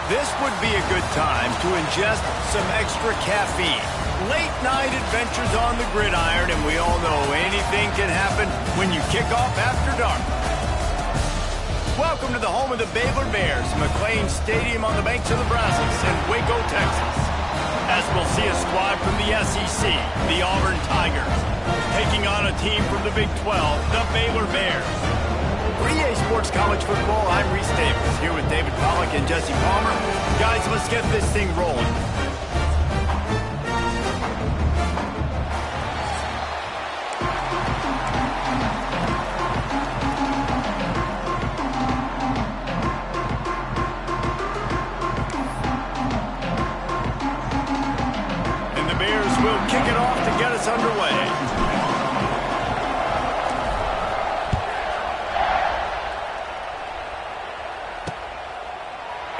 This would be a good time to ingest some extra caffeine. Late night adventures on the gridiron, and we all know anything can happen when you kick off after dark. Welcome to the home of the Baylor Bears, McLean Stadium on the banks of the Brazos in Waco, Texas. As we'll see a squad from the SEC, the Auburn Tigers, taking on a team from the Big 12, the Baylor Bears. For EA Sports College Football, I'm Reese Davis, here with David Pollack and Jesse Palmer. Guys, let's get this thing rolling. And the Bears will kick it off to get us underway.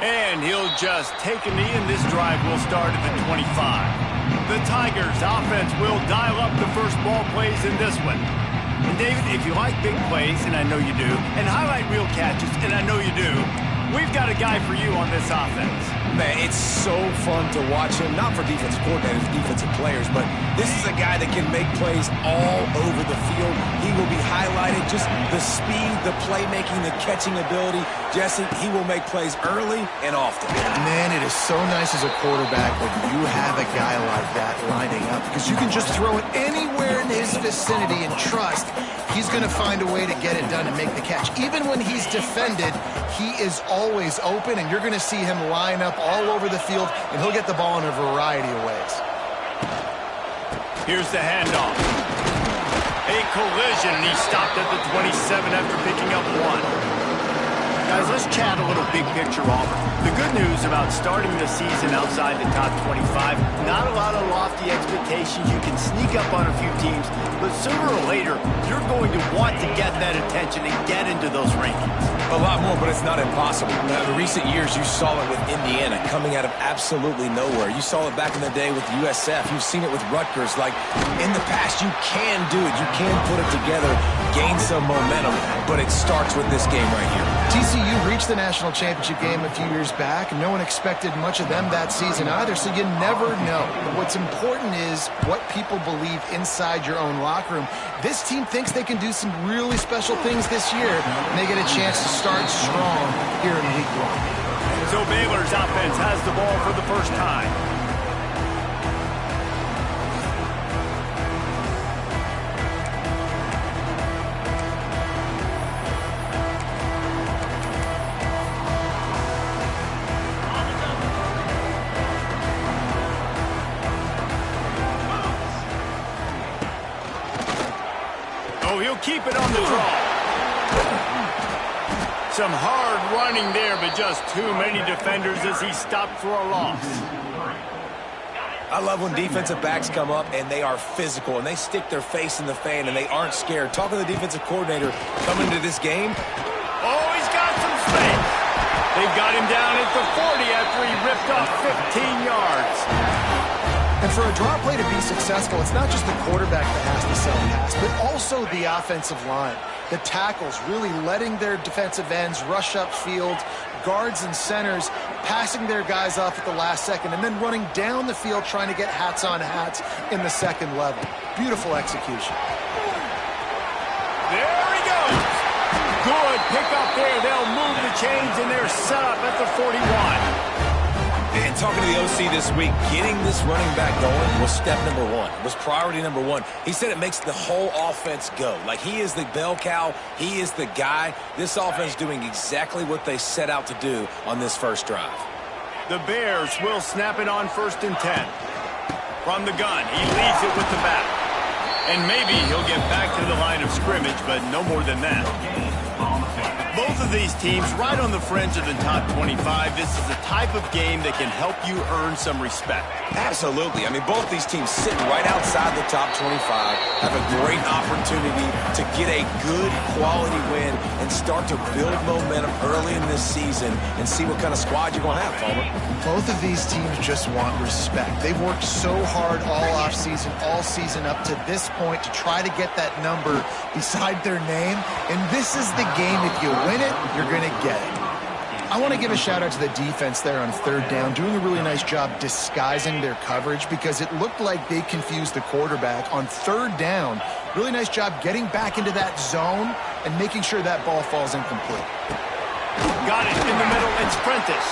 And he'll just take a knee, and this drive will start at the 25. The Tigers' offense will dial up the first ball plays in this one. And David, if you like big plays, and I know you do, and highlight reel catches, and I know you do, we've got a guy for you on this offense. Man, it's so fun to watch him, not for defensive coordinators, defensive players, but this is a guy that can make plays all over the field. He will be highlighted, just the speed, the playmaking, the catching ability. Jesse, he will make plays early and often. Man, it is so nice as a quarterback when you have a guy like that lining up, because you can just throw it anywhere in his vicinity and trust he's going to find a way to get it done and make the catch. Even when he's defended, he is always open, and you're going to see him line up all over the field, and he'll get the ball in a variety of ways. Here's the handoff. A collision, and he stopped at the 27 after picking up one. Guys, let's chat a little big picture Auburn. The good news about starting the season outside the top 25, not a lot of lofty expectations. You can sneak up on a few teams, but sooner or later, you're going to want to get that attention and get into those rankings. A lot more, but it's not impossible. In recent years, you saw it with Indiana coming out of absolutely nowhere. You saw it back in the day with USF. You've seen it with Rutgers. Like, in the past, you can do it. You can put it together, gain some momentum, but it starts with this game right here. TCU reached the national championship game a few years back, and no one expected much of them that season either, so you never know. But what's important is what people believe inside your own locker room. This team thinks they can do some really special things this year, and they get a chance to start strong here in week one. So Baylor's offense has the ball for the first time. He'll keep it on the draw. Some hard running there, but just too many defenders as he stopped for a loss. I love when defensive backs come up and they are physical and they stick their face in the fan and they aren't scared. Talking to the defensive coordinator coming to this game. Oh, he's got some space. They've got him down at the 40 after he ripped off 15 yards. And for a draw play to be successful, it's not just the quarterback that has to sell pass, but also the offensive line. The tackles really letting their defensive ends rush upfield, guards and centers passing their guys off at the last second, and then running down the field trying to get hats on hats in the second level. Beautiful execution. There he goes. Good pick up there. They'll move the chains, and they're set up at the 41. And talking to the OC this week, getting this running back going was step number one, was priority number one. He said it makes the whole offense go. Like, he is the bell cow. He is the guy. This offense doing exactly what they set out to do on this first drive. The Bears will snap it on 1st and 10. From the gun, he leads it with the back. And maybe he'll get back to the line of scrimmage, but no more than that. Both of these teams right on the fringe of the top 25. This is a type of game that can help you earn some respect. Absolutely. I mean, both these teams sitting right outside the top 25 have a great opportunity to get a good quality win and start to build momentum early in this season and see what kind of squad you're going to have, Palmer. Both of these teams just want respect. They've worked so hard all offseason, all season up to this point to try to get that number beside their name. And this is the game. If you win it, you're going to get it. I want to give a shout out to the defense there on third down, doing a really nice job disguising their coverage because it looked like they confused the quarterback on third down. Really nice job getting back into that zone and making sure that ball falls incomplete. Got it in the middle. It's Prentice.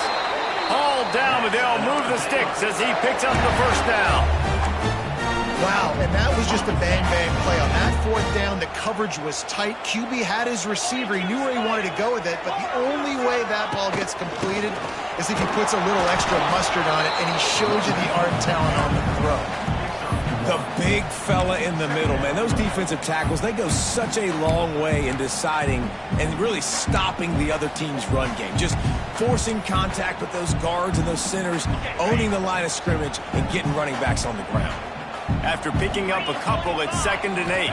All down, but they'll move the sticks as he picks up the first down. Wow, and that was just a bang-bang play. On that fourth down, the coverage was tight. QB had his receiver. He knew where he wanted to go with it, but the only way that ball gets completed is if he puts a little extra mustard on it, and he shows you the arm talent on the throw. The big fella in the middle, man. Those defensive tackles, they go such a long way in deciding and really stopping the other team's run game. Just forcing contact with those guards and those centers, owning the line of scrimmage, and getting running backs on the ground. After picking up a couple at 2nd and 8.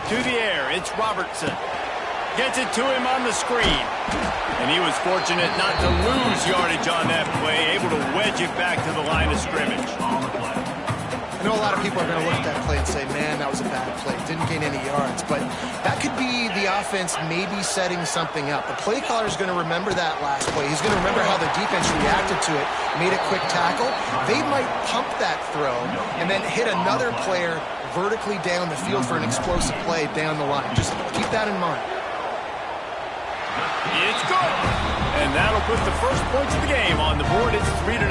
To the air, it's Robertson. Gets it to him on the screen. And he was fortunate not to lose yardage on that play, able to wedge it back to the line of scrimmage. I know a lot of people are going to look at that play and say, man, that was a bad play. Didn't gain any yards. But that could be the offense maybe setting something up. The play caller is going to remember that last play. He's going to remember how the defense reacted to it, made a quick tackle. They might pump that throw and then hit another player vertically down the field for an explosive play down the line. Just keep that in mind. It's good. And that'll put the first points of the game on the board. It's 3-0.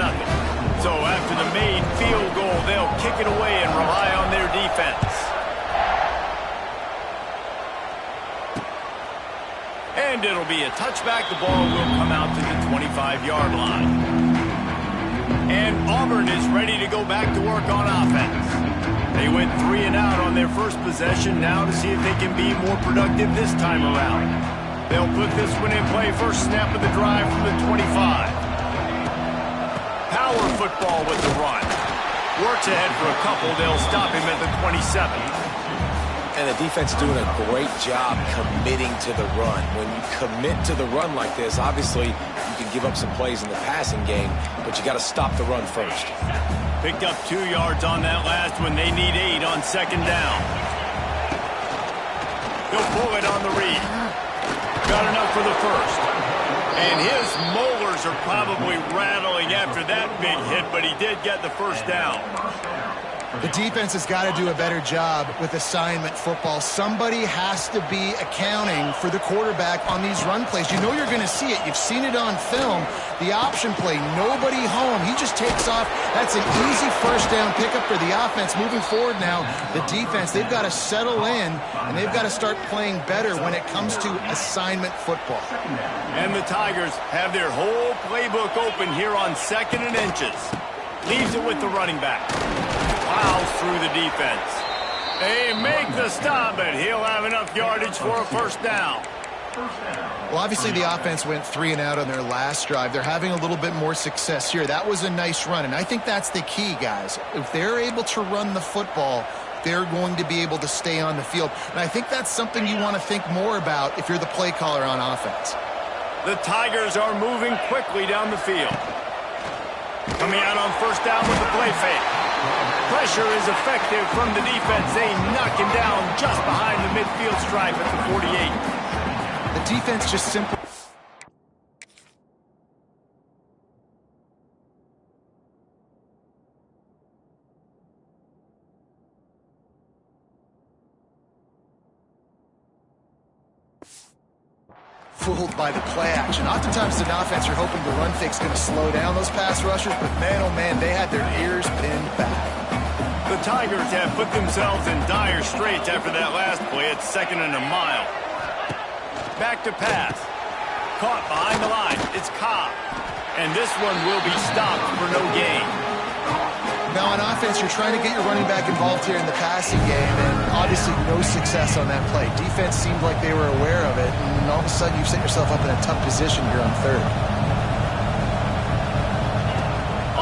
So after the made field goal, they'll kick it away and rely on their defense. And it'll be a touchback. The ball will come out to the 25-yard line. And Auburn is ready to go back to work on offense. They went 3 and out on their first possession, now to see if they can be more productive this time around. They'll put this one in play. First snap of the drive from the 25. Power football with the run. Works ahead for a couple. They'll stop him at the 27. And the defense is doing a great job committing to the run. When you commit to the run like this, obviously you can give up some plays in the passing game, but you got to stop the run first. Picked up 2 yards on that last one. They need 8 on 2nd down. He'll pull it on the read. Got enough for the first. And his molars are probably rattling after that big hit, but he did get the first down. The defense has got to do a better job with assignment football. Somebody has to be accounting for the quarterback on these run plays. You know you're going to see it. You've seen it on film. The option play, nobody home. He just takes off. That's an easy first down pickup for the offense. Moving forward now, the defense, they've got to settle in, and they've got to start playing better when it comes to assignment football. And the Tigers have their whole playbook open here on 2nd and inches. Leaves it with the running back. Plows through the defense. They make the stop, but he'll have enough yardage for a first down. Well, obviously the offense went 3 and out on their last drive. They're having a little bit more success here. That was a nice run, and I think that's the key, guys. If they're able to run the football, they're going to be able to stay on the field. And I think that's something you want to think more about if you're the play caller on offense. The Tigers are moving quickly down the field. Coming out on first down with the play fake. Pressure is effective from the defense. They knock him down just behind the midfield stripe at the 48. The defense just simply... fooled by the play action. Oftentimes, an offense, you're hoping the run fake's going to slow down those pass rushers, but man, oh man, they had their ears pinned back. The Tigers have put themselves in dire straits after that last play. It's 2nd and a mile. Back to pass. Caught behind the line. It's Cobb. And this one will be stopped for no gain. Now, on offense, you're trying to get your running back involved here in the passing game, and obviously no success on that play. Defense seemed like they were aware of it, and all of a sudden you've set yourself up in a tough position here on third.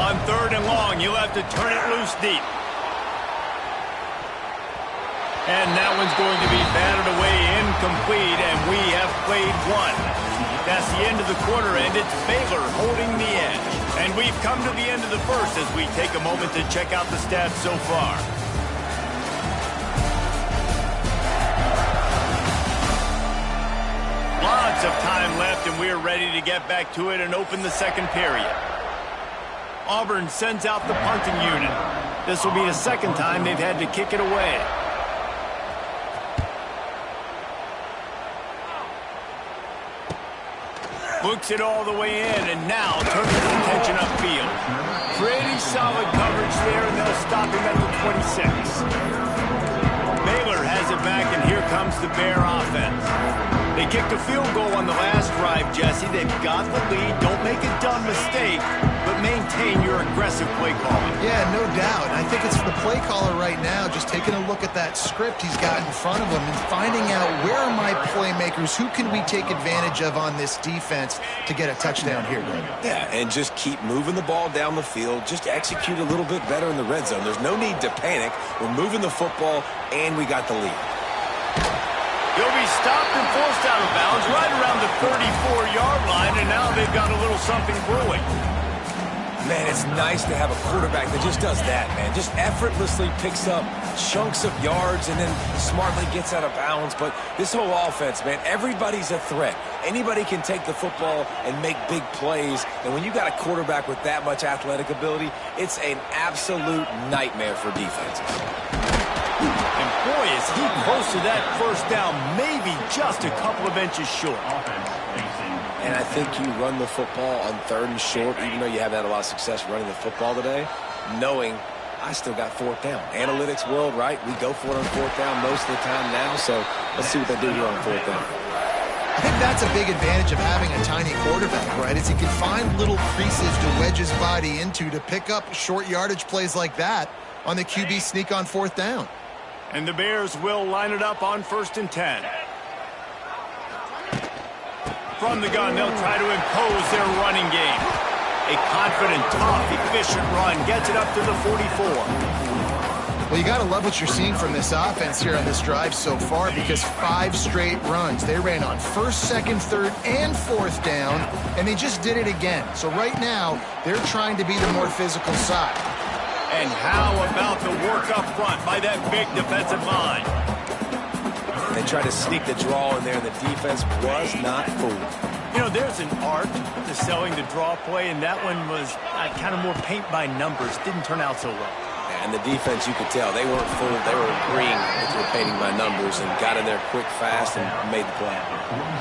On 3rd and long, you'll have to turn it loose deep. And that one's going to be batted away incomplete, and we have played one. That's the end of the quarter, and it's Baylor holding the edge. And we've come to the end of the first as we take a moment to check out the stats so far. Lots of time left, and we're ready to get back to it and open the second period. Auburn sends out the punting unit. This will be the second time they've had to kick it away. Books it all the way in, and now turns his attention upfield. Pretty solid coverage there, and they'll stop him at the 26. Baylor has it back, and here comes the Bear offense. They kicked a field goal on the last drive, Jesse. They've got the lead. Don't make a dumb mistake, but maintain your aggressive play calling. Yeah, no doubt. I think it's the play caller right now just taking a look at that script he's got in front of him and finding out where are my playmakers, who can we take advantage of on this defense to get a touchdown here, Greg. Yeah, and just keep moving the ball down the field. Just execute a little bit better in the red zone. There's no need to panic. We're moving the football, and we got the lead. He'll be stopped and forced out of bounds right around the 34-yard line, and now they've got a little something brewing. Man, it's nice to have a quarterback that just does that, man. Just effortlessly picks up chunks of yards and then smartly gets out of bounds. But this whole offense, man, everybody's a threat. Anybody can take the football and make big plays. And when you got a quarterback with that much athletic ability, it's an absolute nightmare for defenses. And boy, is he close to that first down, maybe just a couple of inches short. And I think you run the football on 3rd and short, even though you haven't had a lot of success running the football today, knowing I still got 4th down. Analytics world, right? We go for it on 4th down most of the time now, so let's see what they do here on 4th down. I think that's a big advantage of having a tiny quarterback, right? Is he can find little creases to wedge his body into to pick up short yardage plays like that on the QB sneak on 4th down. And the Bears will line it up on 1st and 10. From the gun, they'll try to impose their running game. A confident, tough, efficient run gets it up to the 44. Well, you got to love what you're seeing from this offense here on this drive so far, because 5 straight runs. They ran on 1st, 2nd, 3rd, and 4th down, and they just did it again. So right now, they're trying to be the more physical side. And how about the work up front by that big defensive line? They tried to sneak the draw in there, and the defense was not fooled. You know, there's an art to selling the draw play, and that one was kind of more paint by numbers. Didn't turn out so well. And the defense, you could tell, they weren't fooled. They were agreeing with your painting by numbers and got in there quick, fast, and made the play.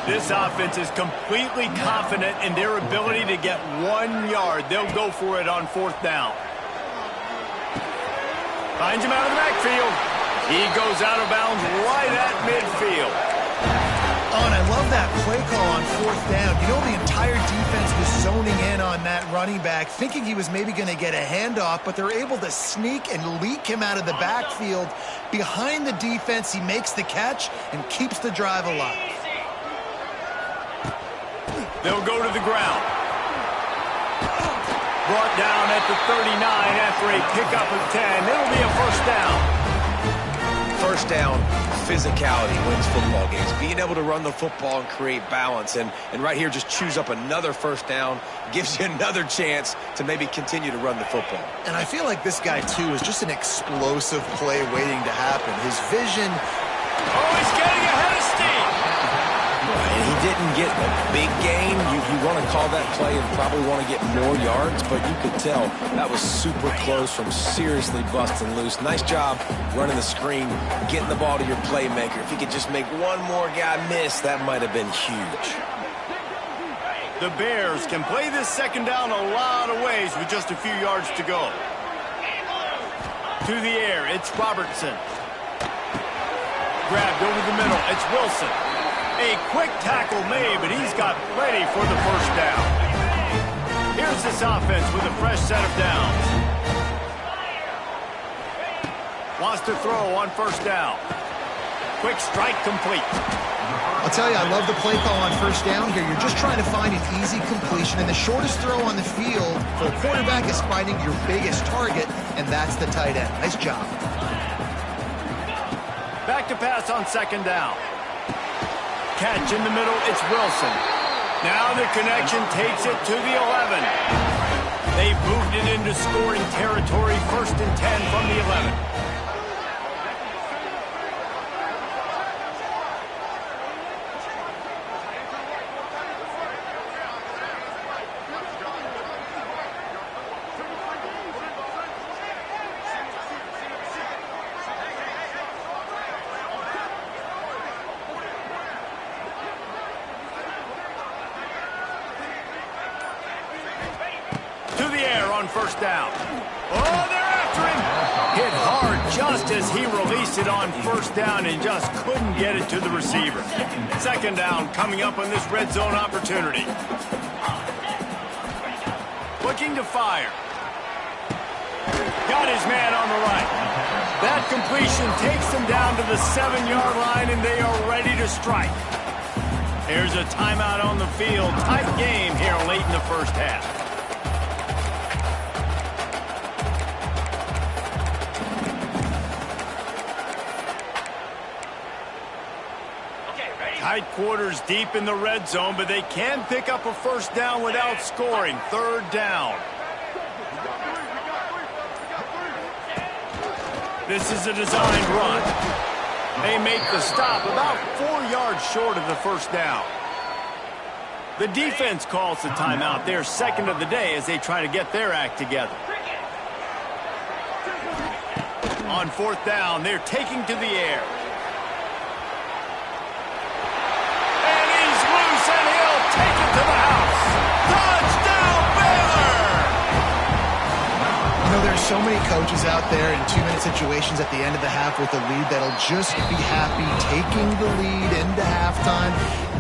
This offense is completely confident in their ability to get 1 yard. They'll go for it on 4th down. Finds him out of the backfield. He goes out of bounds right at midfield. Oh, and I love that play call on 4th down. You know, the entire defense was zoning in on that running back, thinking he was maybe going to get a handoff, but they're able to sneak and leak him out of the backfield. Behind the defense, he makes the catch and keeps the drive alive. They'll go to the ground. Brought down at the 39 after a pickup of 10. It'll be a 1st down. 1st down, physicality wins football games. Being able to run the football and create balance. And right here, just choose up another 1st down. Gives you another chance to maybe continue to run the football. And I feel like this guy, too, is just an explosive play waiting to happen. His vision... Oh, he's getting ahead of steam. And he didn't get a big gain. You want to call that play and probably want to get more yards, but you could tell that was super close from seriously busting loose. Nice job running the screen, getting the ball to your playmaker. If he could just make one more guy miss, that might have been huge. The Bears can play this 2nd down a lot of ways with just a few yards to go. To the air, it's Robertson. Grabbed over the middle, it's Wilson. A quick tackle made, but he's got plenty for the 1st down. Here's this offense with a fresh set of downs. Wants to throw on 1st down. Quick strike complete. I'll tell you, I love the play call on 1st down here. You're just trying to find an easy completion, and the shortest throw on the field for a quarterback is finding your biggest target, and that's the tight end. Nice job. Back to pass on 2nd down. Catch in the middle, it's Wilson. Now the connection takes it to the 11. They moved it into scoring territory, 1st and 10 from the 11. first down. Oh, they're after him. Hit hard just as he released it on first down and just couldn't get it to the receiver. Second down coming up on this red zone opportunity. Looking to fire. Got his man on the right. That completion takes them down to the 7-yard line, and they are ready to strike. Here's a timeout on the field. Tight game here late in the first half. Tight quarters deep in the red zone, but they can pick up a first down without scoring. Third down. This is a designed run. They make the stop about 4 yards short of the first down. The defense calls the timeout, their second of the day, as they try to get their act together. On fourth down, they're taking to the air. And he's loose, and he'll take it to the house. Touchdown, Baylor! You know, there's so many coaches out there in 2-minute situations at the end of the half with a lead that'll just be happy taking the lead into halftime.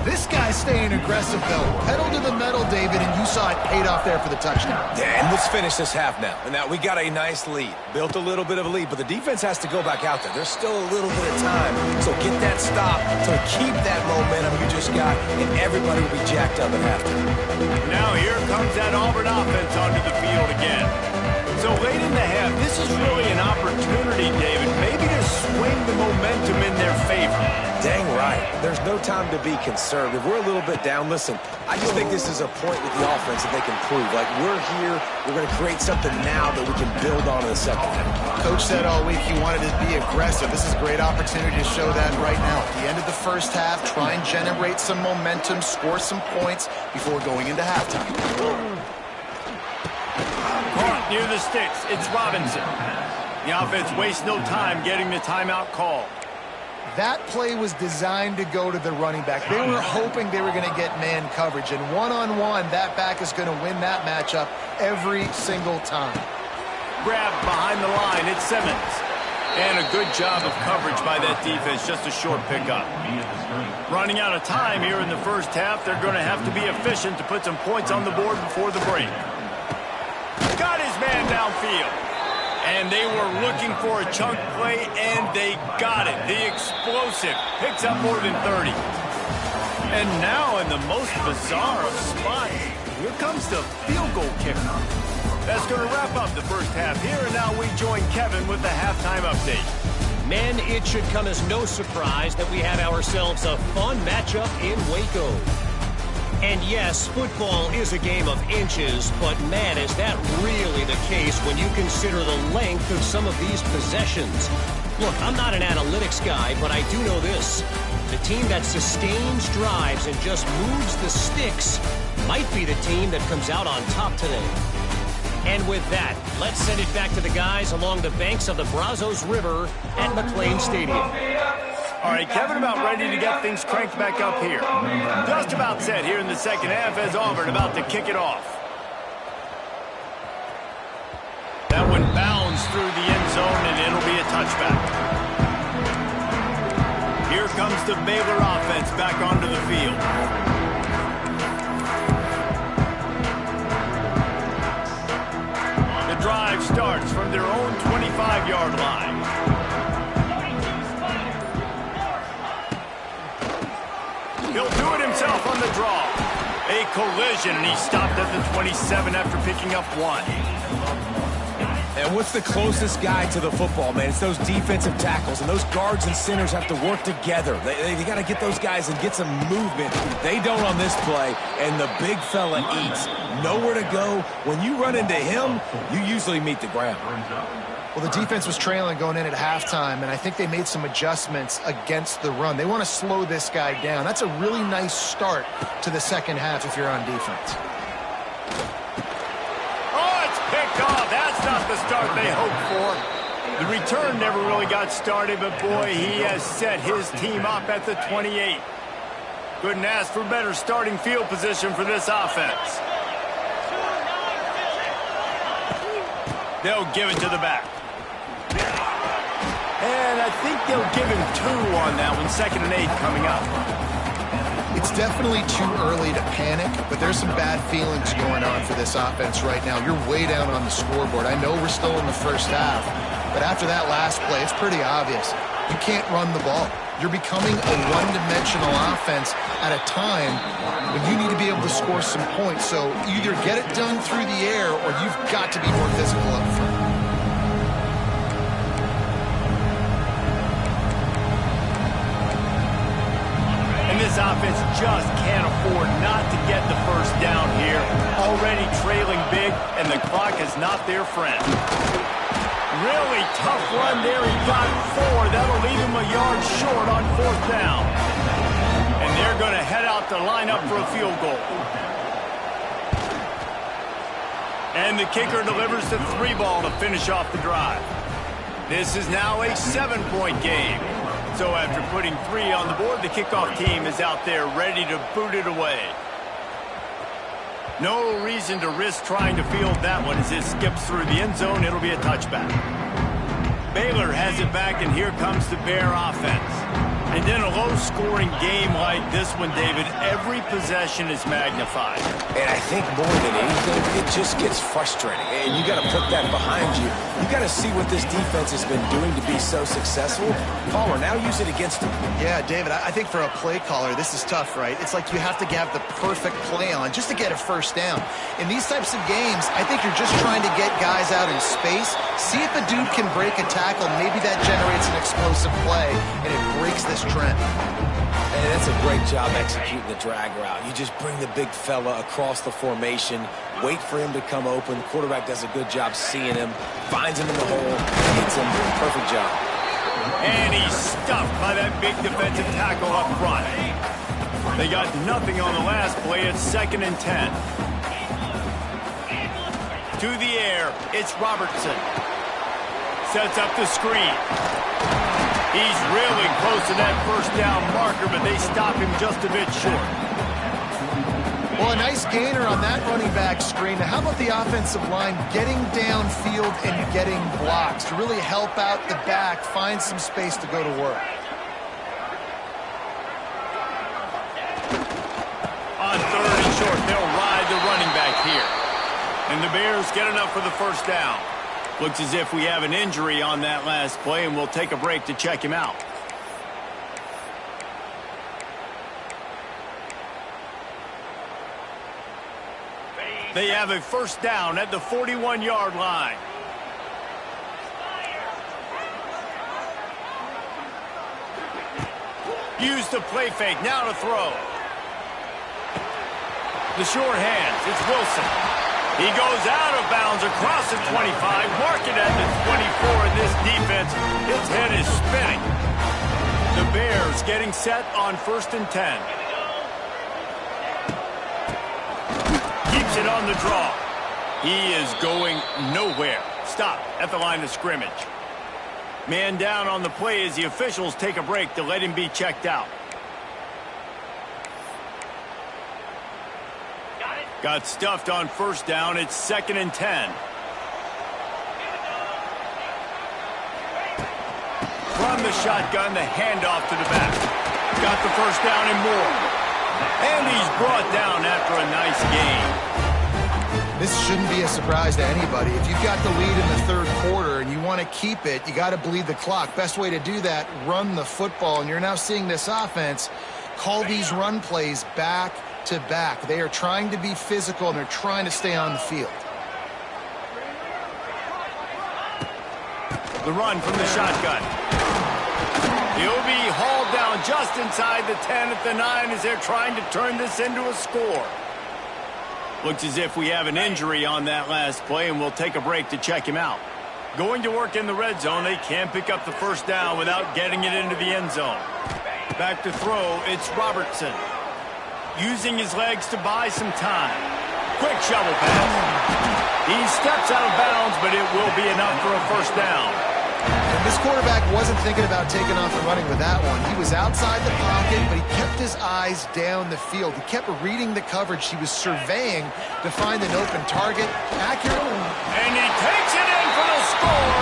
This guy's staying aggressive, though. Pedal to the metal, David, and you saw it paid off there for the touchdown. Yeah, and let's finish this half now. And now we got a nice lead. Built a little bit of a lead, but the defense has to go back out there. There's still a little bit of time. So get that stop to keep that momentum you just got, and everybody will be jacked up at halftime. Now here comes that Auburn offense onto the field again. So late in the half, this is really an opportunity, David, maybe to swing the momentum in their favor. Dang right. There's no time to be concerned. If we're a little bit down, listen, I just think this is a point with the offense that they can prove. Like, we're here, we're going to create something now that we can build on in the second half. Coach said all week he wanted to be aggressive. This is a great opportunity to show that right now. At the end of the first half, try and generate some momentum, score some points before going into halftime. Caught near the sticks. It's Robinson. The offense wastes no time getting the timeout call. That play was designed to go to the running back. They were hoping they were going to get man coverage, and one-on-one, that back is going to win that matchup every single time. Grabbed behind the line, it's Simmons. And a good job of coverage by that defense, just a short pickup. Running out of time here in the first half, they're going to have to be efficient to put some points on the board before the break. Got his man downfield. And they were looking for a chunk play, and they got it. The explosive picks up more than 30. And now in the most bizarre of spots, here comes the field goal kicker. That's going to wrap up the first half here, and now we join Kevin with the halftime update. Men, it should come as no surprise that we have ourselves a fun matchup in Waco. And yes, football is a game of inches, but man, is that really the case when you consider the length of some of these possessions. Look, I'm not an analytics guy, but I do know this. The team that sustains drives and just moves the sticks might be the team that comes out on top today. And with that, let's send it back to the guys along the banks of the Brazos River at McLean Stadium. All right, Kevin about ready to get things cranked back up here. Just about set here in the second half as Auburn about to kick it off. That one bounds through the end zone, and it'll be a touchback. Here comes the Baylor offense back onto the field. The drive starts from their own 25-yard line. He'll do it himself on the draw. A collision, and he stopped at the 27 after picking up 1. And what's the closest guy to the football, man? It's those defensive tackles, and those guards and centers have to work together. They got to get those guys and get some movement. They don't on this play, and the big fella eats. Nowhere to go. When you run into him, you usually meet the ground. Well, the defense was trailing going in at halftime, and I think they made some adjustments against the run. They want to slow this guy down. That's a really nice start to the second half if you're on defense. Oh, it's picked off. That's not the start they hoped for. The return never really got started, but boy, he has set his team up at the 28. Couldn't ask for better starting field position for this offense. They'll give it to the back. And I think they'll give him 2 on that one. 2nd and 8 coming up. It's definitely too early to panic, but there's some bad feelings going on for this offense right now. You're way down on the scoreboard. I know we're still in the first half, but after that last play, it's pretty obvious. You can't run the ball. You're becoming a one-dimensional offense at a time when you need to be able to score some points. So either get it done through the air or you've got to be more physical up front. And this offense just can't afford not to get the first down here. Already trailing big, and the clock is not their friend. Really tough run there. He got 4. That'll leave him a yard short on 4th down. And they're going to head out to line up for a field goal. And the kicker delivers the 3 ball to finish off the drive. This is now a 7-point game. So after putting 3 on the board, the kickoff team is out there ready to boot it away. No reason to risk trying to field that one as it skips through the end zone. It'll be a touchback. Baylor has it back, and here comes the Bear offense. And in a low-scoring game like this one, David, every possession is magnified. And I think more than anything, it just gets frustrating. And you got to put that behind you. You got to see what this defense has been doing to be so successful. Caller, now use it against them. Yeah, David, I think for a play caller, this is tough, right? It's like you have to have the perfect play on just to get a first down. In these types of games, I think you're just trying to get guys out in space, see if a dude can break a tackle. Maybe that generates an explosive play, and it breaks this trend. And that's a great job executing the drag route. You just bring the big fella across the formation, wait for him to come open. Quarterback does a good job seeing him, finds him in the hole, hits him. Perfect job. And he's stuffed by that big defensive tackle up front. They got nothing on the last play. It's 2nd and 10. To the air, it's Robertson. Sets up the screen. He's really close to that first down marker, but they stop him just a bit short. Well, a nice gainer on that running back screen. Now, how about the offensive line getting downfield and getting blocks to really help out the back, find some space to go to work? On 3rd and short, they'll ride the running back here. And the Bears get enough for the first down. Looks as if we have an injury on that last play, and we'll take a break to check him out. They have a first down at the 41-yard line. Use the play fake, now to throw. The short hands, it's Wilson. He goes out of bounds across the 25, mark it at the 24, and this defense, its head is spinning. The Bears getting set on 1st and 10. Keeps it on the draw. He is going nowhere. Stop at the line of scrimmage. Man down on the play as the officials take a break to let him be checked out. Got stuffed on first down. It's 2nd and 10. From the shotgun, the handoff to the back. Got the first down and more. And he's brought down after a nice gain. This shouldn't be a surprise to anybody. If you've got the lead in the 3rd quarter and you want to keep it, you got to bleed the clock. Best way to do that, run the football. And you're now seeing this offense call these run plays back to back. They are trying to be physical, and they're trying to stay on the field. The run from the shotgun. He'll be hauled down just inside the 10 at the 9 as they're trying to turn this into a score. Looks as if we have an injury on that last play, and we'll take a break to check him out. Going to work in the red zone, they can't pick up the first down without getting it into the end zone. Back to throw, it's Robertson. Using his legs to buy some time. Quick shovel pass. He steps out of bounds, but it will be enough for a first down. And this quarterback wasn't thinking about taking off and running with that one. He was outside the pocket, but he kept his eyes down the field. He kept reading the coverage. He was surveying to find an open target. Accurate. And he takes it in for score.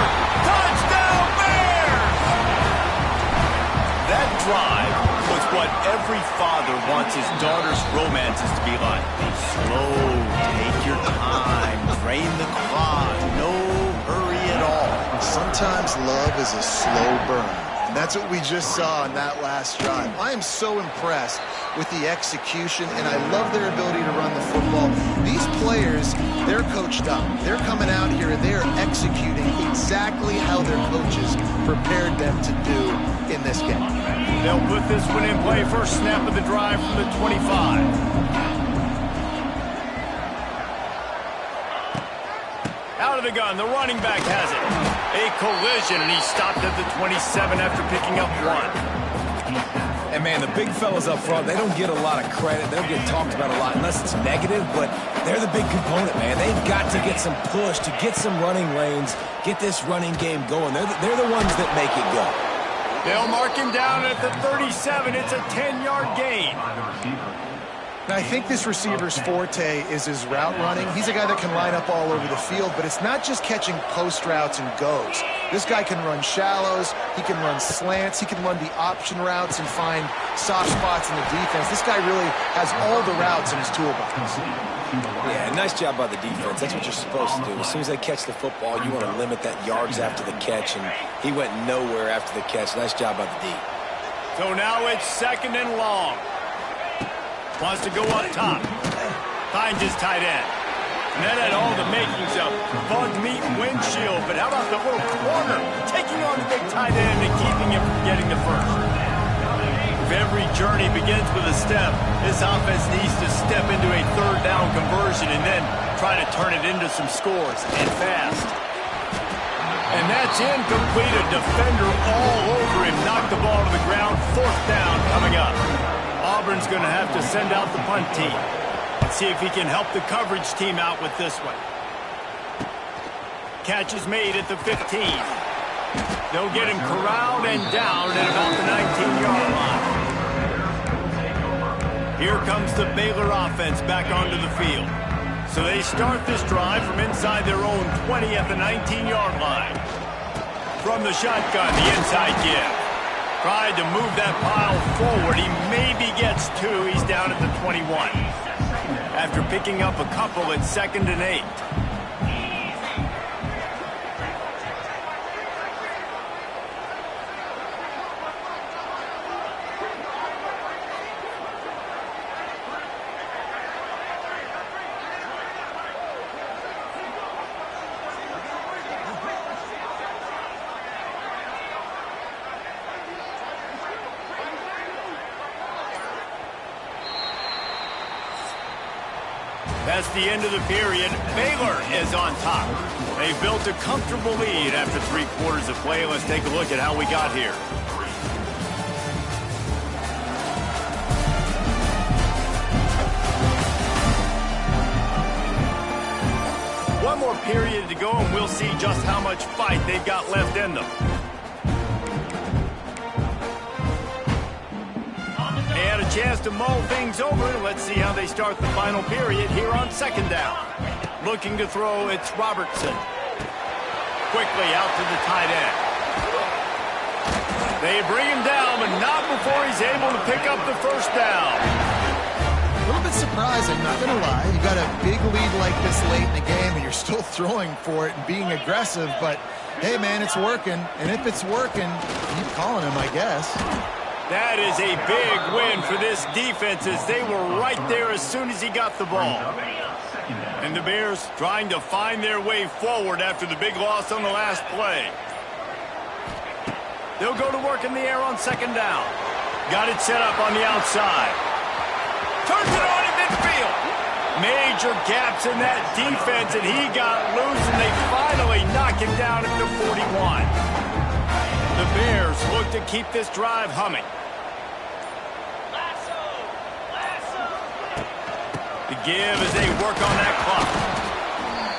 Touchdown Bears! That drive was what every father wants his daughter's romances to be like. Slow, take your time, drain the clock, no hurry at all. Sometimes love is a slow burn. And that's what we just saw in that last drive. I am so impressed with the execution, and I love their ability to run the football. These players, they're coached up. They're coming out here, and they're executing exactly how their coaches prepared them to do in this game. They'll put this one in play. First snap of the drive from the 25. Out of the gun, the running back has it. A collision, and he stopped at the 27 after picking up 1. And, man, the big fellas up front, they don't get a lot of credit. They don't get talked about a lot unless it's negative, but they're the big component, man. They've got to get some push, to get some running lanes, get this running game going. They're the ones that make it go. They'll mark him down at the 37. It's a 10-yard gain. And I think this receiver's forte is his route running. He's a guy that can line up all over the field, but it's not just catching post routes and goes. This guy can run shallows, he can run slants, he can run the option routes and find soft spots in the defense. This guy really has all the routes in his toolbox. Yeah, nice job by the defense. That's what you're supposed to do. As soon as they catch the football, you want to limit that yards after the catch, and he went nowhere after the catch. Nice job by the D. So now it's 2nd and long. Wants to go up top. Finds his tight end. And that had all the makings of bug meat windshield. But how about the little corner taking on the big tight end and keeping him from getting the first? If every journey begins with a step, this offense needs to step into a 3rd down conversion and then try to turn it into some scores, and fast. And that's incomplete. A defender all over him. Knocked the ball to the ground. 4th down coming up. Auburn's going to have to send out the punt team. Let's see if he can help the coverage team out with this one. Catch is made at the 15. They'll get him corralled and down at about the 19-yard line. Here comes the Baylor offense back onto the field. So they start this drive from inside their own 20 at the 19-yard line. From the shotgun, the inside give. Tried to move that pile forward. He maybe gets 2. He's down at the 21. After picking up a couple at 2nd and 8. That's the end of the period. Baylor is on top. They built a comfortable lead after 3 quarters of play. Let's take a look at how we got here. One more period to go, and we'll see just how much fight they've got left in them. They had a chance to mull things over. Let's see how they start the final period here on 2nd down. Looking to throw, it's Robertson. Quickly out to the tight end. They bring him down, but not before he's able to pick up the 1st down. A little bit surprising, not going to lie. You got a big lead like this late in the game, and you're still throwing for it and being aggressive. But, hey, man, it's working. And if it's working, keep calling him, I guess. That is a big win for this defense, as they were right there as soon as he got the ball. And the Bears trying to find their way forward after the big loss on the last play. They'll go to work in the air on 2nd down. Got it set up on the outside. Turns it on in midfield. Major gaps in that defense, and he got loose, and they finally knock him down at the 41. The Bears look to keep this drive humming. The give as they work on that clock.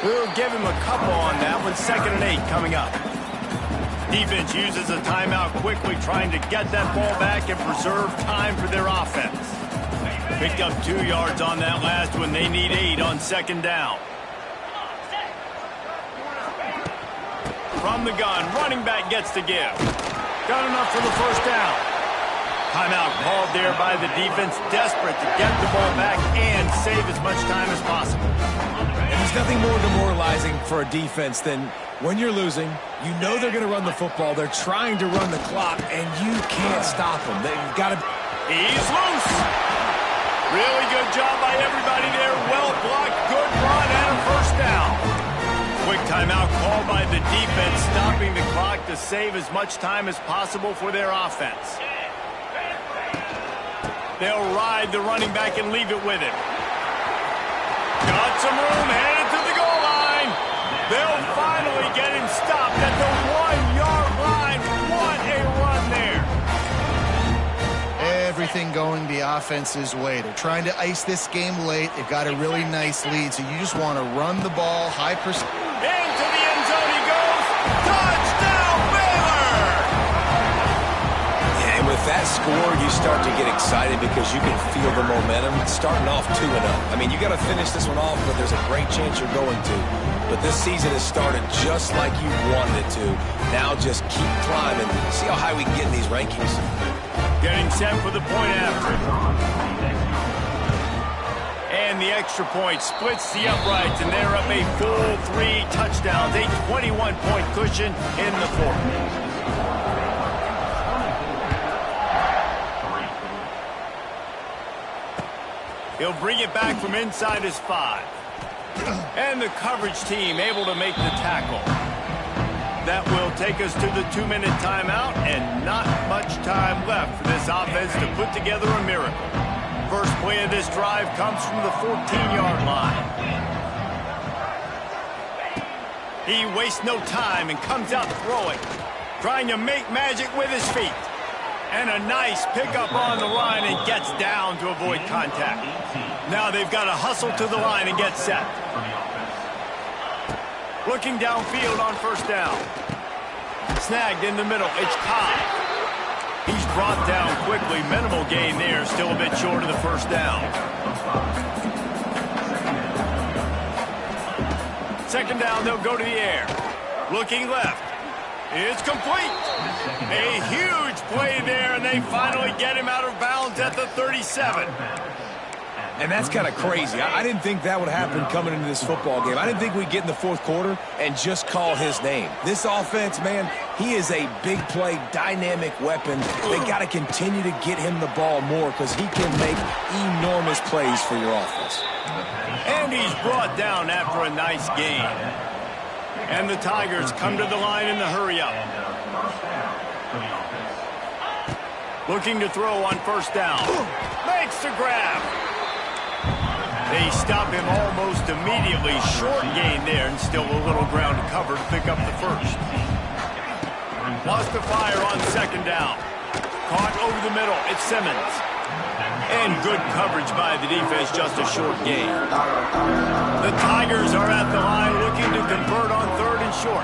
We'll give him a couple on that one. 2nd and 8 coming up. Defense uses a timeout quickly, trying to get that ball back and preserve time for their offense. Picked up 2 yards on that last one. They need 8 on 2nd down. from the gun. Running back gets to give. Got enough for the first down. Timeout called there by the defense, desperate to get the ball back and save as much time as possible. And there's nothing more demoralizing for a defense than when you're losing, you know they're going to run the football, they're trying to run the clock, and you can't stop them. They've got to... He's loose. Really good job by everybody there. Well blocked, good run, and a first down. Quick timeout called by the defense, stopping the clock to save as much time as possible for their offense. They'll ride the running back and leave it with him. Got some room, headed to the goal line. They'll finally get him stopped at the 1-yard line. What a run there. Everything going the offense's way. They're trying to ice this game late. They've got a really nice lead, so you just want to run the ball, high percent. Into the end zone he goes. Touchdown, Baylor! And with that score, you start to get excited because you can feel the momentum starting off 2-0. I mean, you got to finish this one off, but there's a great chance you're going to. But this season has started just like you wanted it to. Now just keep climbing. See how high we can get in these rankings. Getting set for the point after. And the extra point splits the uprights, and they're up a full 3 touchdowns, a 21-point cushion in the fourth. He'll bring it back from inside his 5. And the coverage team able to make the tackle. That will take us to the 2-minute timeout, and not much time left for this offense to put together a miracle. First play of this drive comes from the 14-yard line. He wastes no time and comes out throwing, trying to make magic with his feet. And a nice pickup on the line and gets down to avoid contact. Now they've got to hustle to the line and get set. Looking downfield on first down. Snagged in the middle. It's Cobb. He's brought down quickly. Minimal gain there. Still a bit short of the first down. Second down, they'll go to the air. Looking left. It's complete. A huge play there, and they finally get him out of bounds at the 37. And that's kind of crazy. I didn't think that would happen coming into this football game. I didn't think we'd get in the fourth quarter and just call his name. This offense, man, he is a big play, dynamic weapon. They got to continue to get him the ball more because he can make enormous plays for your offense. And he's brought down after a nice gain. And the Tigers come to the line in the hurry-up. Looking to throw on first down. Makes the grab. They stop him almost immediately. Short gain there, and still a little ground to cover to pick up the first. Lost the fire on second down. Caught over the middle. It's Simmons. And good coverage by the defense, just a short gain. The Tigers are at the line looking to convert on third and short.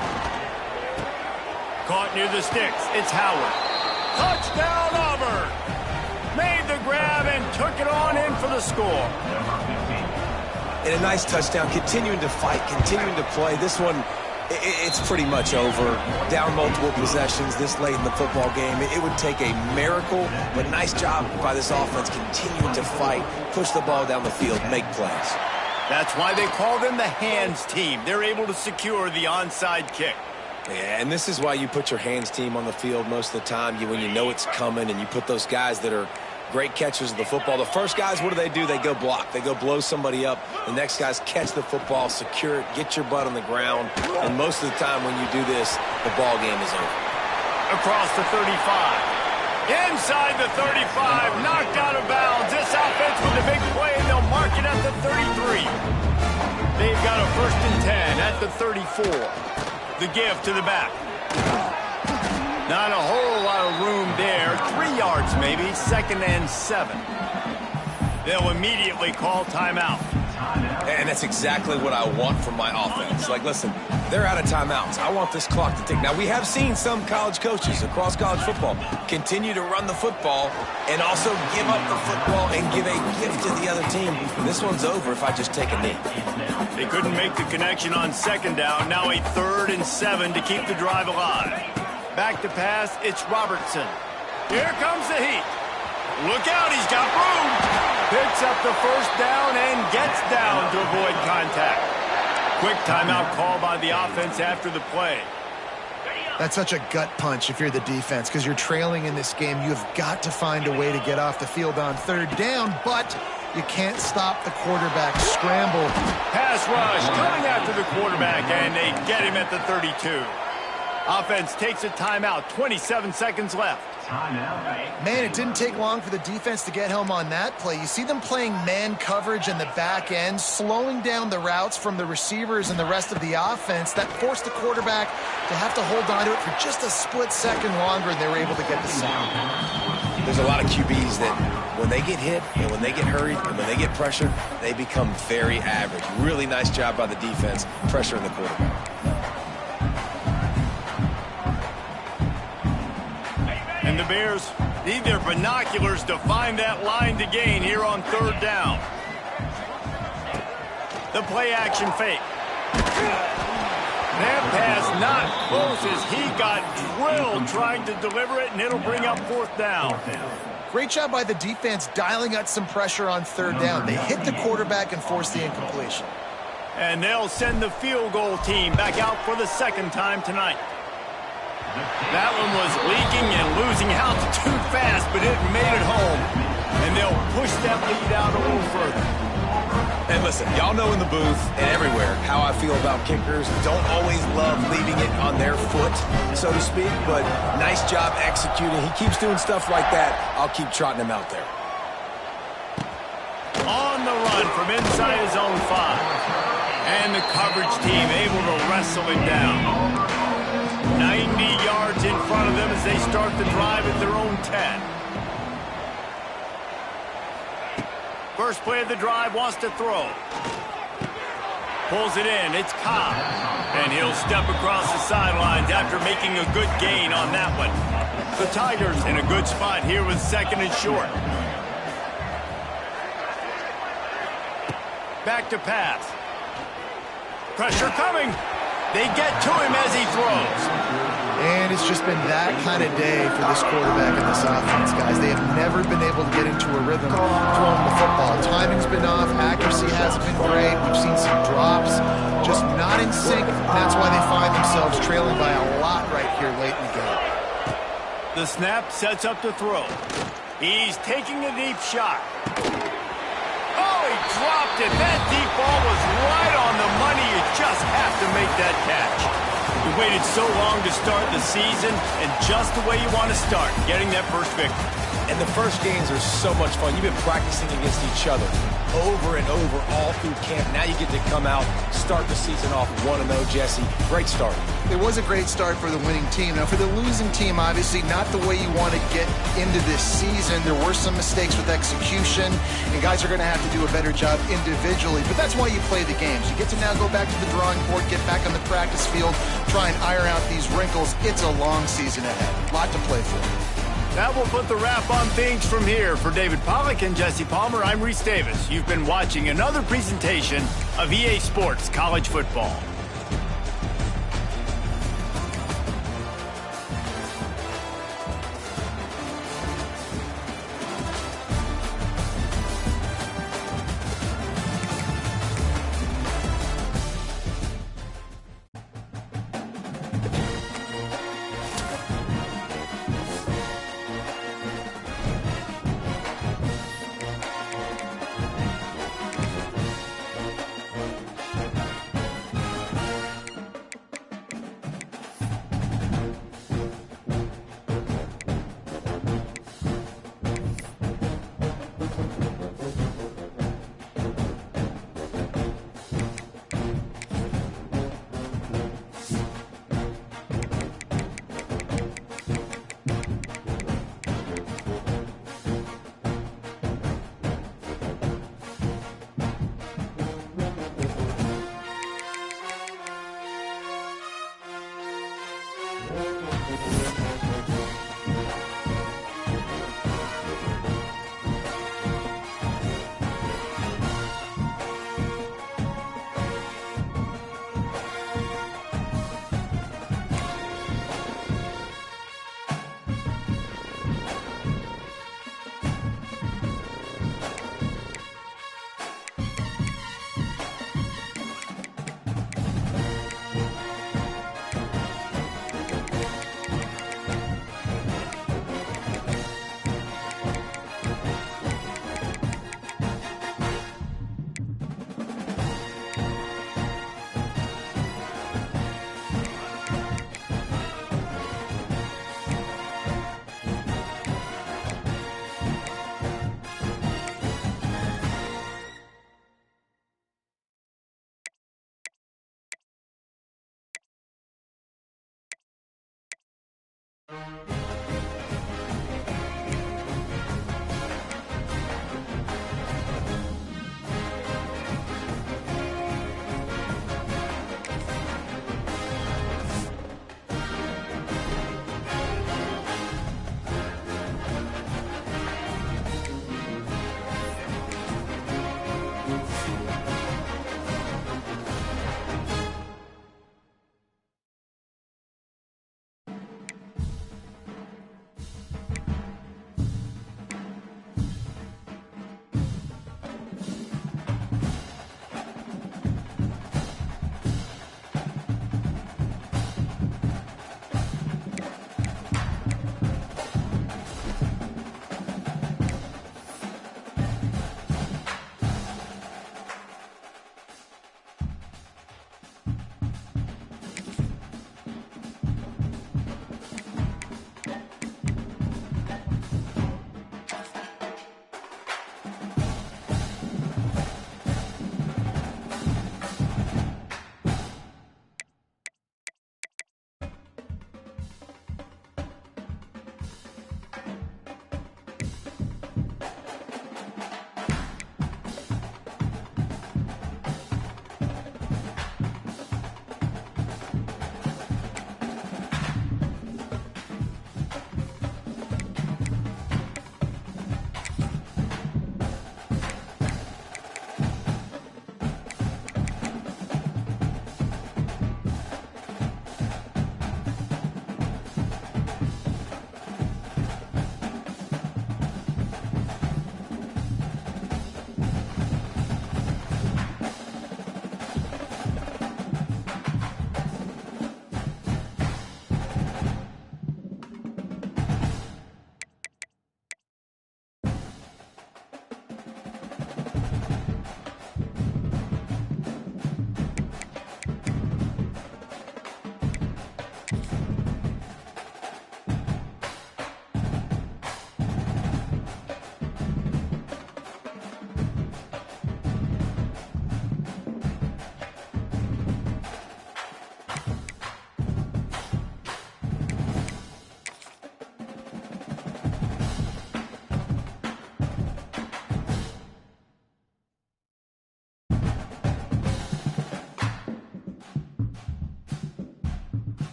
Caught near the sticks. It's Howard. Touchdown, Auburn! Made the grab and took it on in for the score. And a nice touchdown, continuing to fight, continuing to play. This one, it's pretty much over. Down multiple possessions this late in the football game. It would take a miracle, but nice job by this offense continuing to fight, push the ball down the field, make plays. That's why they call them the hands team. They're able to secure the onside kick. Yeah, and this is why you put your hands team on the field most of the time, when you know it's coming, and you put those guys that are great catchers of the football. The first guys, what do? They go block. They go blow somebody up. The next guys catch the football, secure it, get your butt on the ground. And most of the time when you do this, the ball game is over. Across the 35. Inside the 35. Knocked out of bounds. This offense with a big play, and they'll mark it at the 33. They've got a 1st and 10 at the 34. The give to the back. Not a whole lot of room there. 3 yards maybe. 2nd and 7. They'll immediately call timeout. And that's exactly what I want from my offense. Like, listen, they're out of timeouts. I want this clock to tick. Now, we have seen some college coaches across college football continue to run the football and also give up the football and give a gift to the other team. This one's over if I just take a knee. They couldn't make the connection on second down. Now a 3rd and 7 to keep the drive alive. Back to pass, it's Robertson. Here comes the heat. Look out, he's got room. Picks up the first down and gets down to avoid contact. Quick timeout call by the offense after the play. That's such a gut punch if you're the defense, because you're trailing in this game. You've got to find a way to get off the field on 3rd down, but you can't stop the quarterback scramble. Pass rush coming after the quarterback, and they get him at the 32. Offense takes a timeout, 27 seconds left. Man, it didn't take long for the defense to get home on that play. You see them playing man coverage in the back end, slowing down the routes from the receivers and the rest of the offense. That forced the quarterback to have to hold on to it for just a split second longer, and they were able to get the sack. There's a lot of QBs that when they get hit and when they get hurried and when they get pressured, they become very average. Really nice job by the defense pressuring the quarterback. And the Bears need their binoculars to find that line to gain here on 3rd down. The play action fake. That pass not close as he got drilled trying to deliver it, and it'll bring up 4th down. Great job by the defense dialing out some pressure on 3rd down. They hit the quarterback and forced the incompletion. And they'll send the field goal team back out for the 2nd time tonight. That one was leaking and losing altitude fast, but it made it home. And they'll push that lead out a little further. And listen, y'all know in the booth and everywhere how I feel about kickers. Don't always love leaving it on their foot, so to speak, but nice job executing. He keeps doing stuff like that. I'll keep trotting him out there. On the run from inside his own 5. And the coverage team able to wrestle him down. 90 yards in front of them as they start the drive at their own 10. First play of the drive, wants to throw. Pulls it in, it's Cobb. And he'll step across the sidelines after making a good gain on that one. The Tigers in a good spot here with 2nd and short. Back to pass. Pressure coming. They get to him as he throws. And it's just been that kind of day for this quarterback and this offense, guys. They have never been able to get into a rhythm throwing the football. Timing's been off. Accuracy hasn't been great. We've seen some drops. Just not in sync. That's why they find themselves trailing by a lot right here late in the game. The snap sets up to throw. He's taking a deep shot. Oh, he dropped it. That deep ball was right on the money. You just have to make that catch. You waited so long to start the season, and just the way you want to start, getting that first victory. And the first games are so much fun. You've been practicing against each other over and over all through camp. Now you get to come out, start the season off 1-0, Jesse. Great start. It was a great start for the winning team. Now, for the losing team, obviously not the way you want to get into this season. There were some mistakes with execution, and guys are going to have to do a better job individually. But that's why you play the games. You get to now go back to the drawing board, get back on the practice field, try and iron out these wrinkles. It's a long season ahead. A lot to play for. That will put the wrap on things from here. For David Pollack and Jesse Palmer, I'm Reese Davis. You've been watching another presentation of EA Sports College Football.